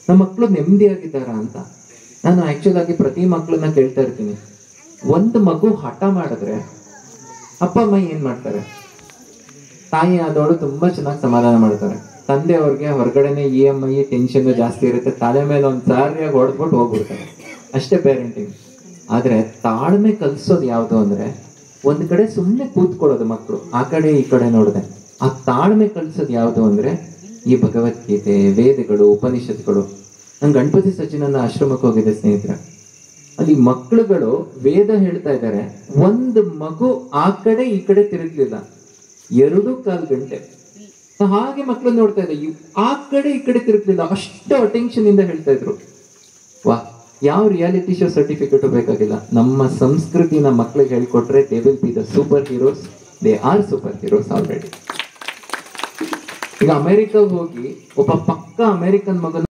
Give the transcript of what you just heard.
ನಮ್ಮ ಮಕ್ಕಳು ನೆಮ್ಮದಿಯಾಗಿದ್ದಾರ ಅಂತ. ನಾನು ಆಕ್ಚುಲ್ ಆಗಿ ಪ್ರತಿ ಮಕ್ಕಳನ್ನ ಕೇಳ್ತಾ ಇರ್ತೀನಿ, ಒಂದು ಮಗು ಹಠ ಮಾಡಿದ್ರೆ ಅಪ್ಪ ಅಮ್ಮ ಏನ್ ಮಾಡ್ತಾರೆ? ತಾಯಿ ಆದವಳು ತುಂಬಾ ಚೆನ್ನಾಗಿ ಸಮಾಧಾನ ಮಾಡ್ತಾರೆ. ತಂದೆ ಅವ್ರಿಗೆ ಹೊರಗಡೆನೆ EMI ಟೆನ್ಷನ್ ಜಾಸ್ತಿ ಇರುತ್ತೆ, ತಲೆ ಮೇಲೆ ಒಂದ್ ಸಾರಿಯಾಗಿ ಹೊಡೆದ್ಬಿಟ್ಟು ಹೋಗ್ಬಿಡ್ತಾರೆ. ಅಷ್ಟೇ ಪೇರೆಂಟಿಂಗ್. ಆದ್ರೆ ತಾಳ್ಮೆ ಕಲ್ಸೋದು ಯಾವ್ದು ಅಂದ್ರೆ, ಒಂದ್ ಕಡೆ ಸುಮ್ಮನೆ ಕೂತ್ಕೊಳ್ಳೋದು ಮಕ್ಕಳು, ಆ ಕಡೆ ಈ ಕಡೆ ನೋಡದೆ. ಆ ತಾಳ್ಮೆ ಕಲ್ಸೋದು ಯಾವ್ದು ಅಂದ್ರೆ ಈ ಭಗವದ್ಗೀತೆ, ವೇದಗಳು, ಉಪನಿಷತ್ಗಳು. ನಾನು ಗಣಪತಿ ಸಚಿನನ್ನ ಆಶ್ರಮಕ್ಕೆ ಹೋಗಿದ್ದೆ ಸ್ನೇಹಿತರೆ. ಅಲ್ಲಿ ಮಕ್ಕಳುಗಳು ವೇದ ಹೇಳ್ತಾ ಇದ್ದಾರೆ, ಒಂದು ಮಗು ಆ ಕಡೆ ಈ ಕಡೆ ತಿರುಗ್ಲಿಲ್ಲ 2.25 ಗಂಟೆ. ಹಾಗೆ ಮಕ್ಕಳು ನೋಡ್ತಾ ಇದ್ದೆ, ಆ ಕಡೆ ಈ ಕಡೆ ತಿರುಗ್ಲಿಲ್ಲ, ಅಷ್ಟು ಅಟೆನ್ಷನ್ ಇಂದ ಹೇಳ್ತಾ ಇದ್ರು. ವಾ, ಯಾವ ರಿಯಾಲಿಟಿ ಶೋ ಸರ್ಟಿಫಿಕೇಟ್ ಬೇಕಾಗಿಲ್ಲ. ನಮ್ಮ ಸಂಸ್ಕೃತಿನ ಮಕ್ಕಳಿಗೆ ಹೇಳ್ಕೊಟ್ರೆ they will be the superheroes. They are superheroes already. ಈಗ ಅಮೆರಿಕಾಗ ಹೋಗಿ ಒಬ್ಬ ಪಕ್ಕ ಅಮೆರಿಕನ್ ಮಗನ